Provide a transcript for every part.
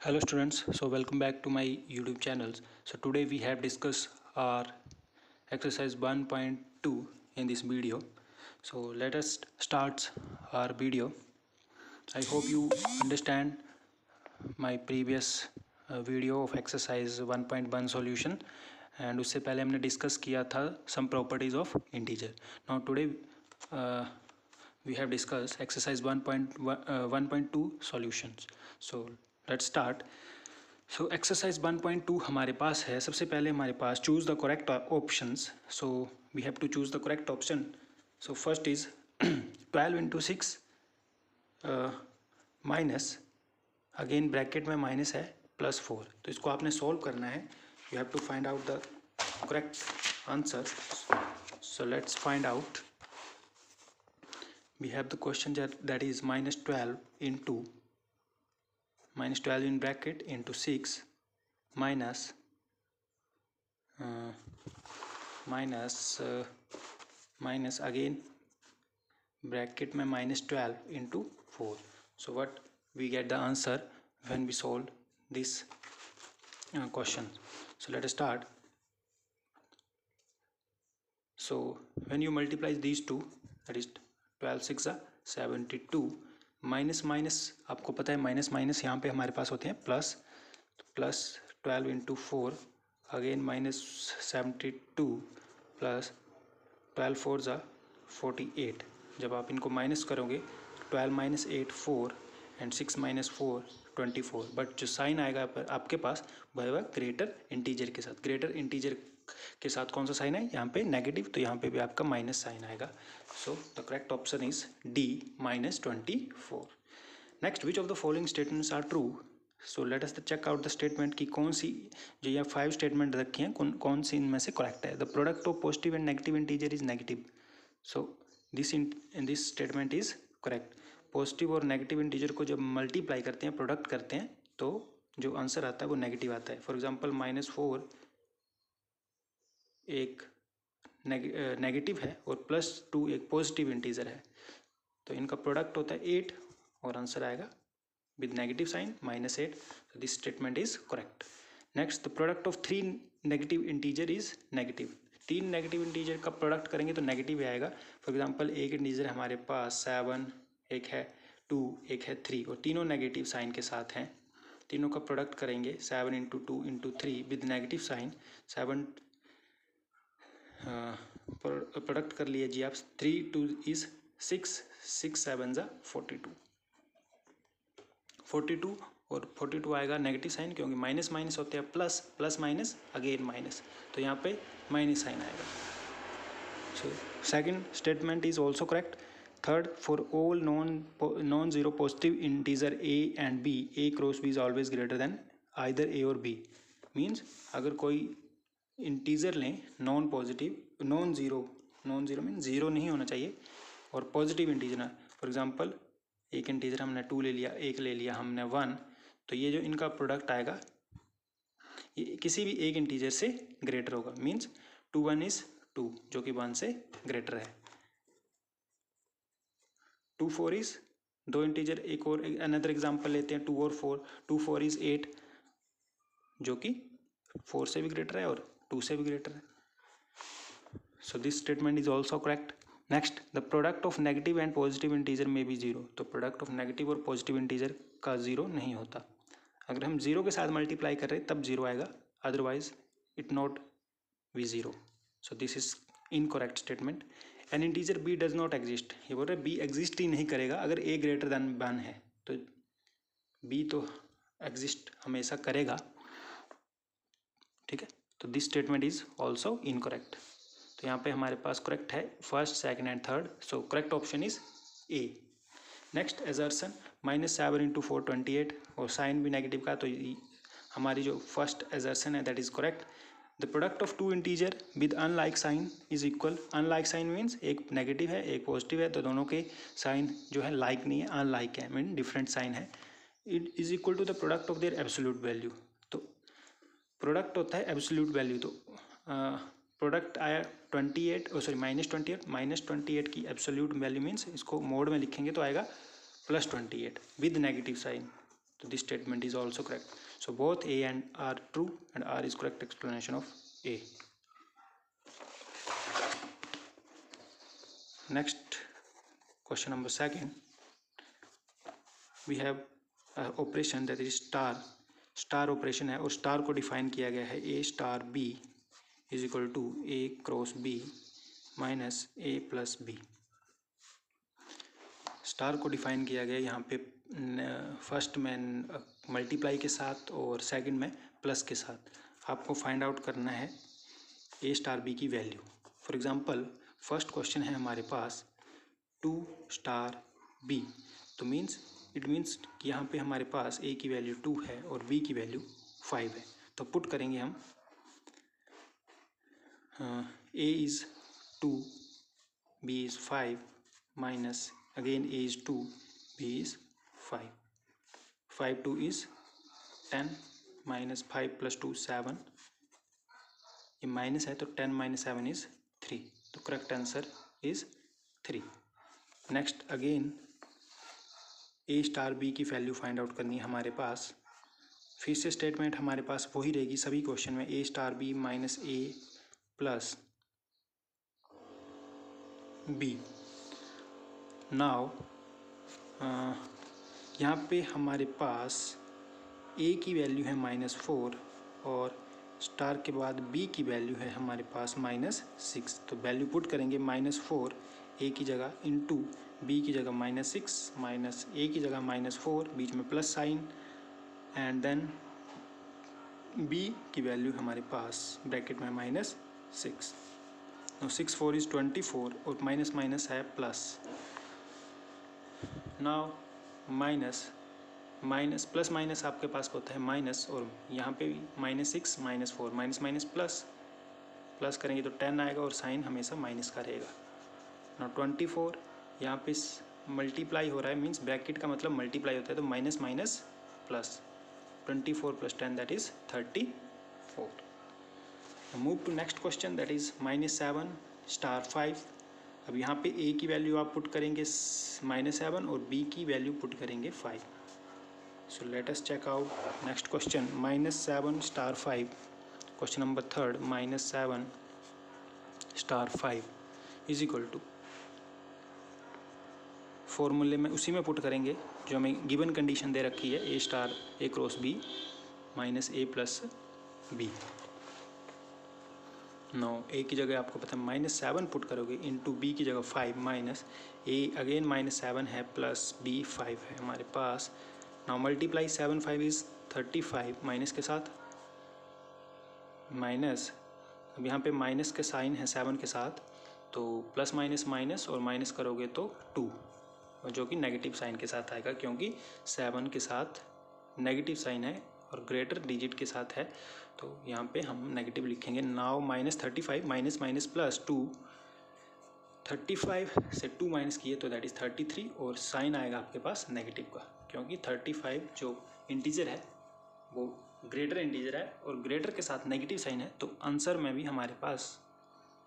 Hello students, so welcome back to my YouTube channels. So today we have discussed our exercise 1.2 in this video. So let us start our video. I hope you understand my previous video of exercise 1.1 solution and उससे पहले हमने discuss किया था some properties of integer. Now today we have discussed exercise 1.2 solutions. So let's start. So exercise 1.2 हमारे पास है. सबसे पहले हमारे पास choose the correct options. So we have to choose the correct option. So first is 12 into 6 minus, again bracket में minus है, +4. तो इसको आपने सॉल्व करना है. You have to find out the correct answer. So let's find out. we have the question that is -12 into -12 in bracket into 6 minus minus again bracket में -12 into 4. So what we get the answer when we solve this question. So let us start. So when you multiply these two, that is 12 6 72, minus minus आपको पता है minus minus यहाँ पे हमारे पास होते हैं plus. तो प्लस 12 इंटू 4 अगेन -72 प्लस 12 4 48. जब आप इनको माइनस करोगे 12 माइनस 8 4 एंड 6 माइनस 4 24. बट जो साइन आएगा आपके पास वह होगा ग्रेटर इंटीजर के साथ. ग्रेटर इंटीजर के साथ कौन सा साइन है यहाँ पे? नेगेटिव. तो यहाँ पे भी आपका माइनस साइन आएगा. So the correct option is D -24. Next, which of the following statements are true? So let us check out the statement की कौन सी जो यहाँ 5 स्टेटमेंट रखी हैं कौन सी इनमें से करेक्ट है. The product of positive and negative integer is negative. So this statement is correct. Positive और नेगेटिव इंटीजर को जब मल्टीप्लाई करते हैं, प्रोडक्ट करते हैं, तो जो आंसर आता है वो नेगेटिव आता है. फॉर एग्जाम्पल -4 एक नेगेटिव है और +2 एक पॉजिटिव इंटीजर है. तो इनका प्रोडक्ट होता है 8 और आंसर आएगा with negative sign -8. so this statement is correct. next, the product of 3 negative integer is negative. 3 negative integer का प्रोडक्ट करेंगे तो नेगेटिव ही आएगा. फॉर एग्जांपल एक इंटीजर हमारे पास 7, एक है 2, एक है 3 और तीनों नेगेटिव साइन के साथ हैं. तीनों का प्रोडक्ट करेंगे 7 into 2 into 3 with negative sign. 7 product कर लीजिए आप. 3 2 इज 6, 6 7 42. 42 और 42 आएगा नेगेटिव साइन क्योंकि माइनस माइनस होते हैं plus, plus minus again minus. तो यहाँ पे माइनस साइन आएगा. So second statement is also correct. Third, for all non zero positive integer A and B, A cross B is always greater than either A or B. Means अगर कोई integer लें non positive, non zero mean zero नहीं होना चाहिए, और positive integer ना. For example एक integer हमने 2 ले लिया, एक ले लिया हमने 1, तो ये जो इनका प्रोडक्ट आएगा ये किसी भी एक इंटीजर से ग्रेटर होगा. मीन्स 2 1 इज 2 जो कि 1 से ग्रेटर है. 2 4 इज 2 इंटीजर. एक और अनदर एग्जांपल लेते हैं 2 और 4. 2 4 इज 8 जो कि 4 से भी ग्रेटर है और 2 से भी ग्रेटर है. So this statement is also correct. Next, the product of negative and positive integer में भी 0. तो प्रोडक्ट ऑफ नेगेटिव और पॉजिटिव इंटीजर का 0 नहीं होता. अगर हम 0 के साथ मल्टीप्लाई कर रहे हैं तब 0 आएगा, otherwise it not be 0. So this is incorrect statement. An integer b does not exist. ये बोल रहे बी एग्जिस्ट ही नहीं करेगा अगर ए ग्रेटर देन 1 है. तो बी तो एग्जिस्ट हमेशा करेगा. ठीक है, तो this statement is also incorrect. तो यहाँ पे हमारे पास करेक्ट है first, second and third. So correct option is a. Next, एजर्सन -7 into 4 28 और साइन भी नेगेटिव का. तो हमारी जो फर्स्ट एजर्सन है that is correct. The product of 2 integer with unlike sign is equal. Unlike sign means एक negative है एक पॉजिटिव है, तो दोनों के साइन जो है लाइक नहीं है, अनलाइक है, मीन डिफरेंट साइन है. It is equal to the product of their absolute value. तो प्रोडक्ट होता है एब्सोल्यूट वैल्यू. तो प्रोडक्ट आया 28 -28 की एब्सोल्यूट वैल्यू मीन्स इसको मोड में लिखेंगे तो आएगा +28 with negative sign. So this statement is also correct. So both A and R true, and R is correct explanation of A. Next question number second, we have operation that is star operation है और star को define किया गया है A star B is equal to A cross B minus A plus B. Star को define किया गया यहाँ पे फर्स्ट में मल्टीप्लाई के साथ और सेकंड में प्लस के साथ। आपको फाइंड आउट करना है ए स्टार बी की value. For example first question है हमारे पास 2 स्टार बी, तो इट मीन्स कि यहाँ पे हमारे पास ए की वैल्यू 2 है और बी की वैल्यू 5 है। तो पुट करेंगे हम a is 2 b is 5 minus again a is 2 b is 5, 5 2 is 10 minus 5 plus 2 7, ये माइनस है तो 10 माइनस 7 इज़ 3, तो correct answer is 3। Next again a star b की वैल्यू फाइंड आउट करनी है हमारे पास। फिर से स्टेटमेंट हमारे पास वही रहेगी सभी क्वेश्चन में, ए star B minus A plus B. Now यहाँ पे हमारे पास ए की वैल्यू है -4 और स्टार के बाद बी की वैल्यू है हमारे पास -6, तो वैल्यू पुट करेंगे -4 ए की जगह इंटू बी की जगह -6 माइनस ए की जगह -4, बीच में plus sign, and then b की वैल्यू हमारे पास ब्रैकेट में -6। 6 4 इज़ 24 और माइनस माइनस है plus. Now minus plus minus आपके पास होता है माइनस, और यहाँ पे भी -6 -4 माइनस माइनस प्लस करेंगे तो 10 आएगा और साइन हमेशा माइनस का रहेगा। नाउ 24 यहाँ पे मल्टीप्लाई हो रहा है, मीन्स ब्रैकेट का मतलब मल्टीप्लाई होता है, तो minus minus plus 24 + 10 that is 34। Move to next question that is -7 star 5। अब यहाँ पे ए की वैल्यू आप पुट करेंगे -7 और बी की वैल्यू पुट करेंगे 5। So let us check out next question -7 star 5। Question number third -7 star 5 is equal to, फॉर्मूले में उसी में पुट करेंगे जो हमें गिवन कंडीशन दे रखी है, A star A cross B minus A plus B. No ए की जगह आपको पता है -7 पुट करोगे इंटू बी की जगह 5 माइनस ए अगेन -7 है प्लस बी 5 है हमारे पास। नाउ मल्टीप्लाई 7 5 इज़ 35 माइनस के साथ माइनस, अब यहाँ पे माइनस के साइन है 7 के साथ, तो प्लस माइनस माइनस और माइनस करोगे तो 2, जो कि नेगेटिव साइन के साथ आएगा क्योंकि 7 के साथ नेगेटिव साइन है और ग्रेटर डिजिट के साथ है, तो यहाँ पे हम नेगेटिव लिखेंगे। नाउ -35 माइनस माइनस प्लस 2, 35 से 2 माइनस किए तो दैट इज़ 33 और साइन आएगा आपके पास नेगेटिव का, क्योंकि 35 जो इंटीजर है वो ग्रेटर इंटीजर है और ग्रेटर के साथ नेगेटिव साइन है, तो आंसर में भी हमारे पास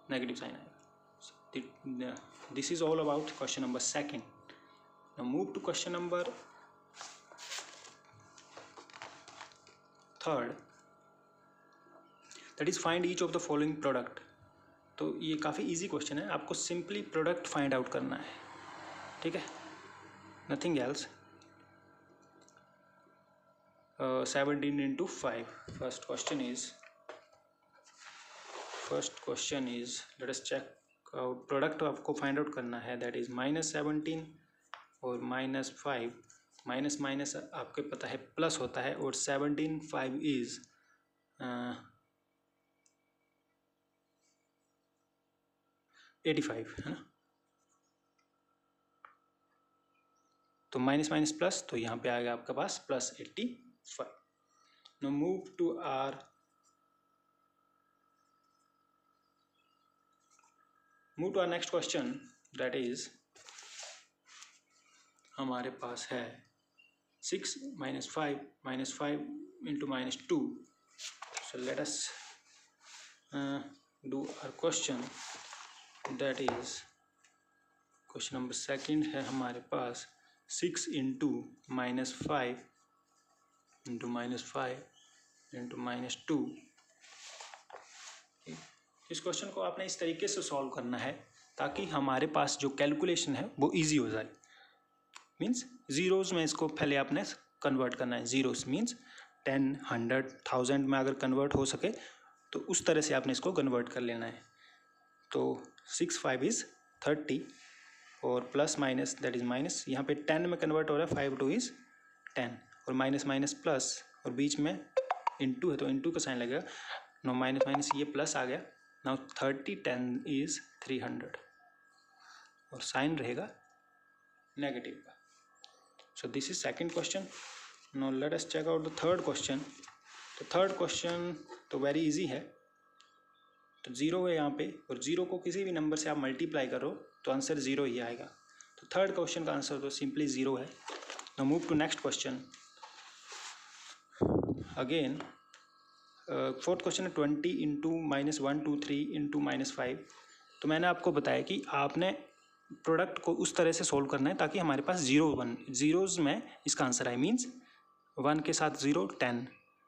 नेगेटिव साइन आएगा। This is all about question number second. Now move to question number third that is find each of the following product. तो ये काफ़ी इजी क्वेश्चन है, आपको सिंपली प्रोडक्ट फाइंड आउट करना है, ठीक है, nothing else. 17 into 5। First question is let us check out, product आपको फाइंड आउट करना है, दैट इज -17 और -5, माइनस माइनस आपके पता है प्लस होता है, और 17 5 इज 85 है ना, तो माइनस माइनस प्लस, तो यहाँ पे आएगा आपके पास +85। Now move to our next question that is हमारे पास है 6 - 5 -5 into -2। so let us do our question that is question number second है हमारे पास 6 into -5 इंटू -5 इंटू -2। इस क्वेश्चन को आपने इस तरीके से सॉल्व करना है ताकि हमारे पास जो कैलकुलेशन है वो इजी हो जाए। मीन्स ज़ीरोज़ में इसको पहले आपने कन्वर्ट करना है। ज़ीरोज़ मीन्स 10, 100, 1000 में अगर कन्वर्ट हो सके तो उस तरह से आपने इसको कन्वर्ट कर लेना है। तो 6 5 इज़ 30 और plus minus that is minus, यहाँ पे 10 में कन्वर्ट हो रहा है, 5 2 इज़ 10 और माइनस माइनस प्लस और बीच में इंटू है तो इंटू का साइन लगेगा। नो माइनस माइनस ये प्लस आ गया। नाउ 30 10 इज़ 300 और साइन रहेगा नेगेटिव का। So this is second question. Now let us check out the third question. तो थर्ड क्वेश्चन तो वेरी इजी है। तो ज़ीरो है यहाँ पे और ज़ीरो को किसी भी नंबर से आप मल्टीप्लाई करो तो आंसर ज़ीरो ही आएगा। तो थर्ड क्वेश्चन का आंसर तो सिंपली ज़ीरो है। Now move to next question. Again fourth question है 20 इंटू -123 इंटू -5। तो मैंने आपको बताया कि आपने प्रोडक्ट को उस तरह से सोल्व करना है ताकि हमारे पास ज़ीरोज़ में इसका आंसर आए। मीन्स 1 के साथ 0 10,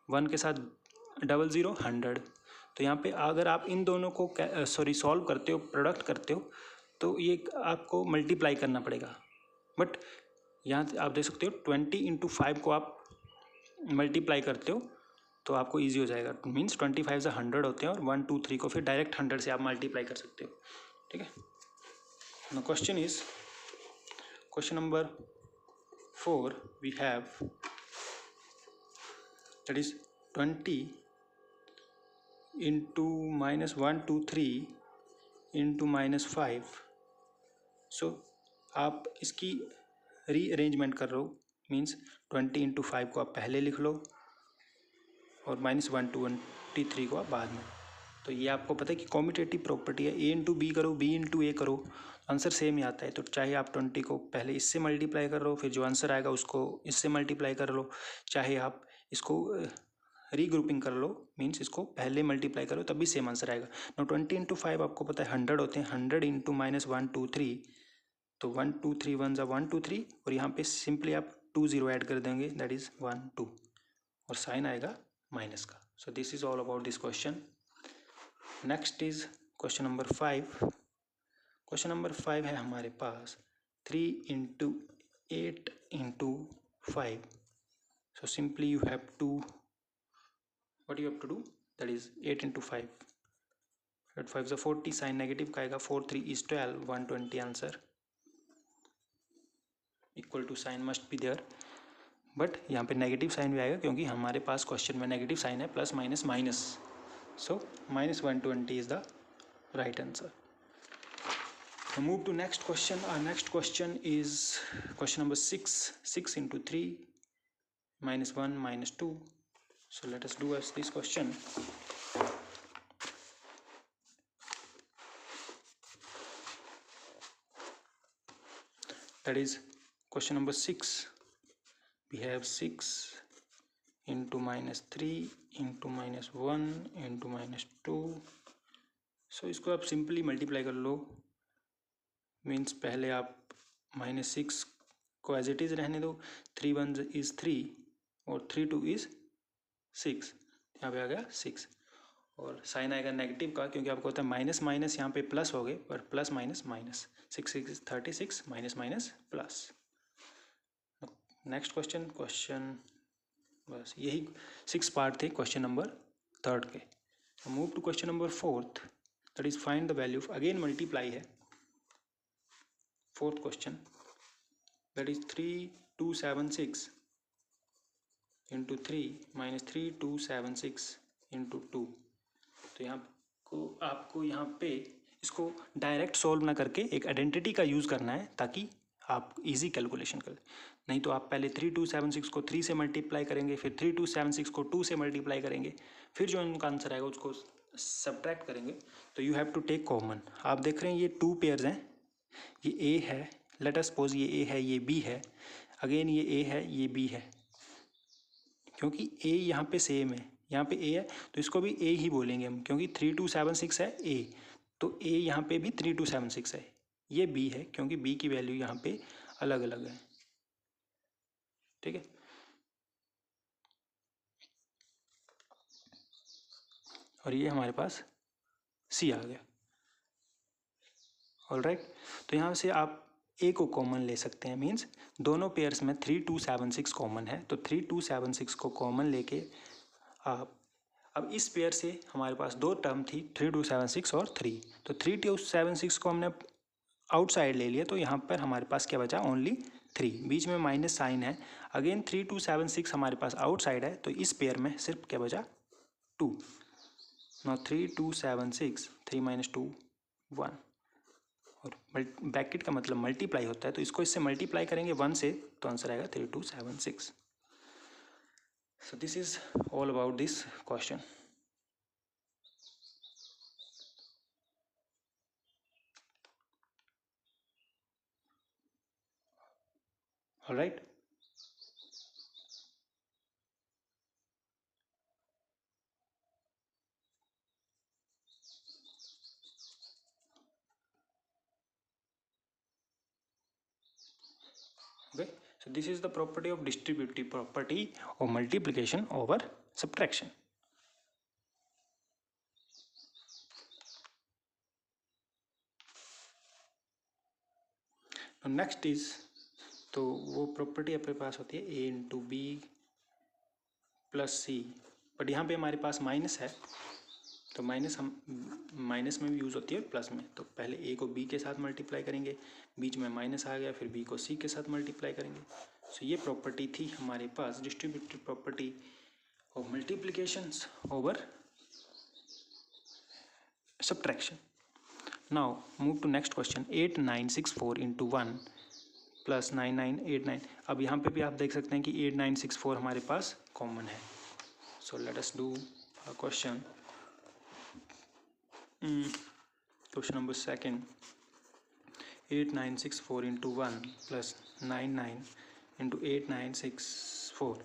1 के साथ 00 100। तो यहाँ पे अगर आप इन दोनों को सॉल्व करते हो, प्रोडक्ट करते हो, तो ये आपको मल्टीप्लाई करना पड़ेगा। बट यहाँ आप देख सकते हो 20 इंटू 5 को आप मल्टीप्लाई करते हो तो आपको ईजी हो जाएगा। मीन्स 25 से 100 होते हैं और 1 2 3 को फिर डायरेक्ट 100 से आप मल्टीप्लाई कर सकते हो। ठीक है। Now question is question number 4 we have, that is 20 into -123 into -5। so आप इसकी रीअरेंजमेंट कर रहे हो। मीन्स 20 इंटू 5 को आप पहले लिख लो और -123 को आप बाद में। तो ये आपको पता है कि कॉम्यूटेटिव प्रॉपर्टी है, ए इंटू बी करो, बी इंटू ए करो, आंसर सेम ही आता है। तो चाहे आप 20 को पहले इससे मल्टीप्लाई कर लो, फिर जो आंसर आएगा उसको इससे मल्टीप्लाई कर लो, चाहे आप इसको रीग्रुपिंग कर लो, मीन्स इसको पहले मल्टीप्लाई करो तब भी सेम आंसर आएगा। नो 20 इंटू 5 आपको पता है 100 होते हैं। 100 इंटू -123 तो 1 2 3 1 जा 1 2 3 और यहाँ पे सिंपली आप 2 0 ऐड कर देंगे, दैट इज़ 1 2 और साइन आएगा माइनस का। So this is all about this question. Next is question number 5। Question number 5 है हमारे पास 3 into 8 into 5। So simply you have to what you have to do, that is 8 into 5, 8 5 is 40, sign negative का आएगा, 4 3 is 12, 120 answer equal to sign must be there. But यहाँ पे negative sign भी आएगा क्योंकि हमारे पास क्वेश्चन में नेगेटिव साइन है, plus minus minus. So -120 is the right answer. Move to next question. Our next question is question number 6, 6 into 3 -1 -2। So let us do as this question. That is question number 6. We have 6 into -3 into -1 into -2. So इसको आप simply multiply कर लो। Means पहले आप -6 को as it is रहने दो, 3 1 is 3 और 3 2 is 6, यहाँ पे आ गया 6 और साइन आएगा नेगेटिव का क्योंकि आपको होता है माइनस माइनस, यहाँ पे प्लस हो गए पर plus minus minus, 6 6 36 minus minus plus. Next question बस यही 6 पार्ट थे क्वेश्चन नंबर 3 के। Move to question number 4, that is find the value. Again multiply है। Fourth question that is 3276 into 3 -3276 into 2। तो यहाँ को आपको यहाँ पे इसको डायरेक्ट सॉल्व ना करके एक आइडेंटिटी का यूज़ करना है ताकि आप इजी कैलकुलेशन करें। नहीं तो आप पहले 3276 को 3 से मल्टीप्लाई करेंगे, फिर 3276 को 2 से मल्टीप्लाई करेंगे, फिर जो उनका आंसर आएगा उसको सब्ट्रैक्ट करेंगे। तो you have to take common. आप देख रहे हैं ये 2 पेयर्स हैं, ये ए है, लेट अस सपोज ये ए है, ये बी है, अगेन ये ए है, ये बी है। क्योंकि ए यहाँ पे सेम है, यहाँ पे ए है तो इसको भी ए ही बोलेंगे हम, क्योंकि 3276 है ए, तो ए यहाँ पे भी 3276 है। ये बी है क्योंकि बी की वैल्यू यहाँ पे अलग अलग है। ठीक है। और ये हमारे पास C आ गया। ऑलराइट, तो यहाँ से आप A को कॉमन ले सकते हैं, मीन्स दोनों पेयर्स में 3 2 7 6 कॉमन है, तो 3 2 7 6 को कॉमन लेके आप, अब इस पेयर से हमारे पास दो टर्म थी 3 2 7 6 और 3, तो 3 2 7 6 को हमने आउटसाइड ले लिया, तो यहाँ पर हमारे पास क्या बचा, ओनली 3, बीच में माइनस साइन है। अगेन 3 2 7 6 हमारे पास आउटसाइड है, तो इस पेयर में सिर्फ क्या बचा, 2। नाउ 3 2 7 6, 3 माइनस 2 1, और ब्रैकेट का मतलब मल्टीप्लाई होता है, तो इसको इससे मल्टीप्लाई करेंगे 1 से, तो आंसर आएगा 3 2 7 6। सो this is all about this question. Alright, okay, so this is the property of distributive property of multiplication over subtraction. Now next is, तो वो प्रॉपर्टी अपने पास होती है a into b plus c, but यहाँ पे हमारे पास minus है, तो माइनस हम माइनस में भी यूज़ होती है प्लस में, तो पहले a को b के साथ मल्टीप्लाई करेंगे, बीच में माइनस आ गया, फिर b को c के साथ मल्टीप्लाई करेंगे। सो ये प्रॉपर्टी थी हमारे पास distributive property of multiplications over subtraction. Now move to next question, 8 9 6 4 into 1 plus 9 9 8 9। अब यहाँ पे भी आप देख सकते हैं कि 8 9 6 4 हमारे पास कॉमन है। सो let us do a question, question number second, 8 9 6 4 into 1 plus 9 9 into 8 9 6 4।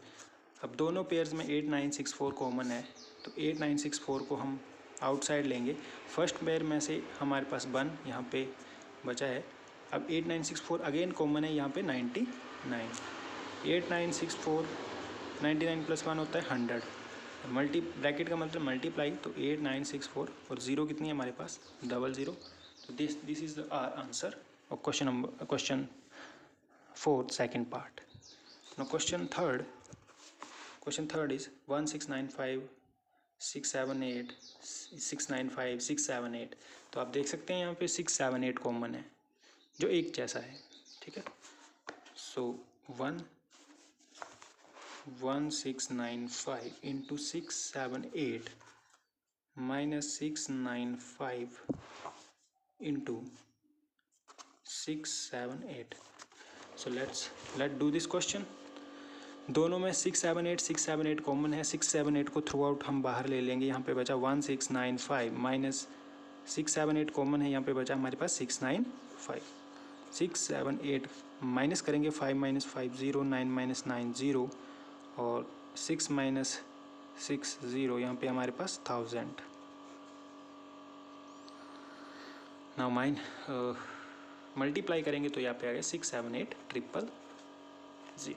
अब दोनों पेयर्स में 8 9 6 4 कॉमन है, तो 8 9 6 4 को हम आउटसाइड लेंगे। फर्स्ट पेयर में से हमारे पास 1 यहाँ पे बचा है। अब 8 9 6 4 अगेन कॉमन है यहाँ पे 99। 8 9 6 4 99 प्लस 1 होता है 100, मल्टी ब्रैकेट का मतलब मल्टीप्लाई, तो 8 9 6 4 और जीरो कितनी है हमारे पास, 00। तो this is the answer of question 4 second part. Now question third is 1 6 9 5 6 7 8 6 9 5 6 7 8। तो आप देख सकते हैं यहाँ पे 6 7 8 कॉमन है, जो एक जैसा है, ठीक है। सो 1 6 9 5 into 6 7 8 minus 6 9 5 into 6 7 8। So let's do this question. दोनों में 6 7 8 कॉमन है, 6 7 8 को थ्रू आउट हम बाहर ले लेंगे। यहाँ पे बचा 1 6 9 5 माइनस 6 7 8 कॉमन है, यहाँ पे बचा हमारे पास 6 9 5। 6 7 8 माइनस करेंगे, 5 माइनस 5 0, 9 माइनस 9 0, और 6 माइनस 6 0, यहाँ पे हमारे पास 1000। नाउ मल्टीप्लाई करेंगे तो यहाँ पे आ गया 6 7 8 0 0।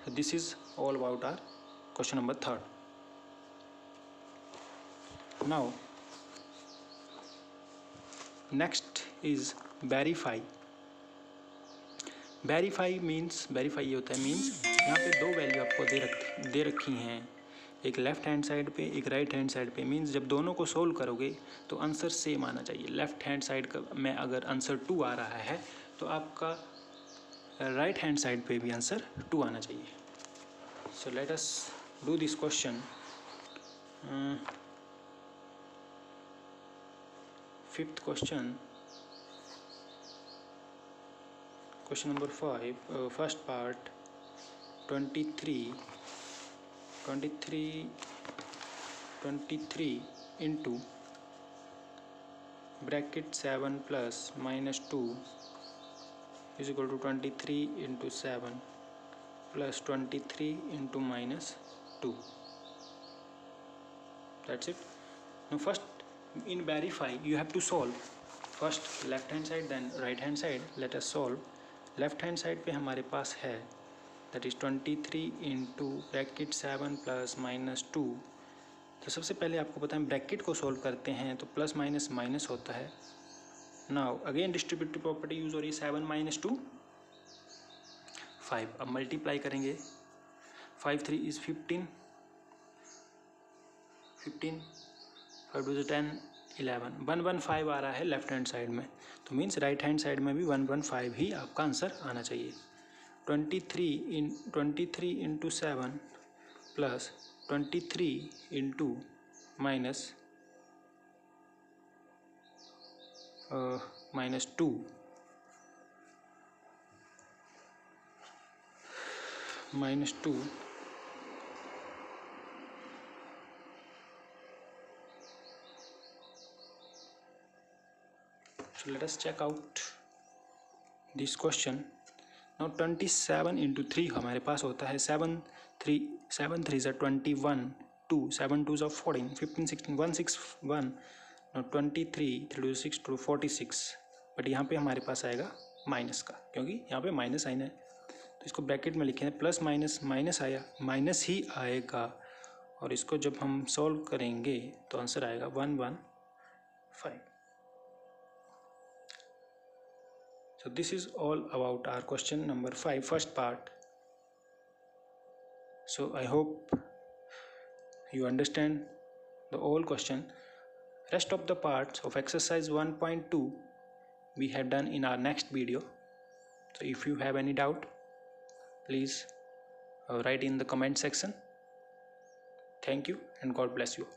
So this is all about our question number 3rd. Now next is verify. Verify means, verify ये होता है मीन्स यहाँ पे दो वैल्यू आपको दे रखी हैं, एक लेफ्ट हैंड साइड पे एक राइट हैंड साइड पे। मीन्स जब दोनों को सोल्व करोगे तो आंसर सेम आना चाहिए। लेफ्ट हैंड साइड में अगर आंसर 2 आ रहा है तो आपका राइट हैंड साइड पे भी आंसर 2 आना चाहिए। So let us do this question. Fifth question, question number 5, first part 23 into bracket 7 plus minus 2 is equal to 23 into 7 plus 23 into minus 2। That's it. Now first in verify you have to solve first left hand side then right hand side. Let us solve. Left hand side पे हमारे पास है that is 23 into bracket 7 plus minus 2 तो सबसे पहले आपको पता है ब्रैकेट को सॉल्व करते हैं तो प्लस माइनस माइनस होता है। Now again distributive property use हो रही है, 7 - 2 5। अब मल्टीप्लाई करेंगे, 5 3 इज 15, 5 2 10 11, 115 आ रहा है लेफ्ट हैंड साइड में, तो मीन्स राइट हैंड साइड में भी 115 ही आपका आंसर आना चाहिए। 23 into 7 plus 23 into minus -2 -2 So let us check out this question. Now 27 into 3 हमारे पास होता है 7 3 21, 2 7 2 14, 15 16 161। Now 23 3 2 6 2 46, बट यहाँ पे हमारे पास आएगा माइनस का, क्योंकि यहाँ पे माइनस साइन है, तो इसको ब्रैकेट में लिखे हैं। प्लस माइनस माइनस आया, माइनस ही आएगा, और इसको जब हम सॉल्व करेंगे तो आंसर आएगा 115। So this is all about our question number 5, first part. So I hope you understand the whole question. Rest of the parts of exercise 1.2 we have done in our next video. So if you have any doubt, please write in the comment section. Thank you and God bless you.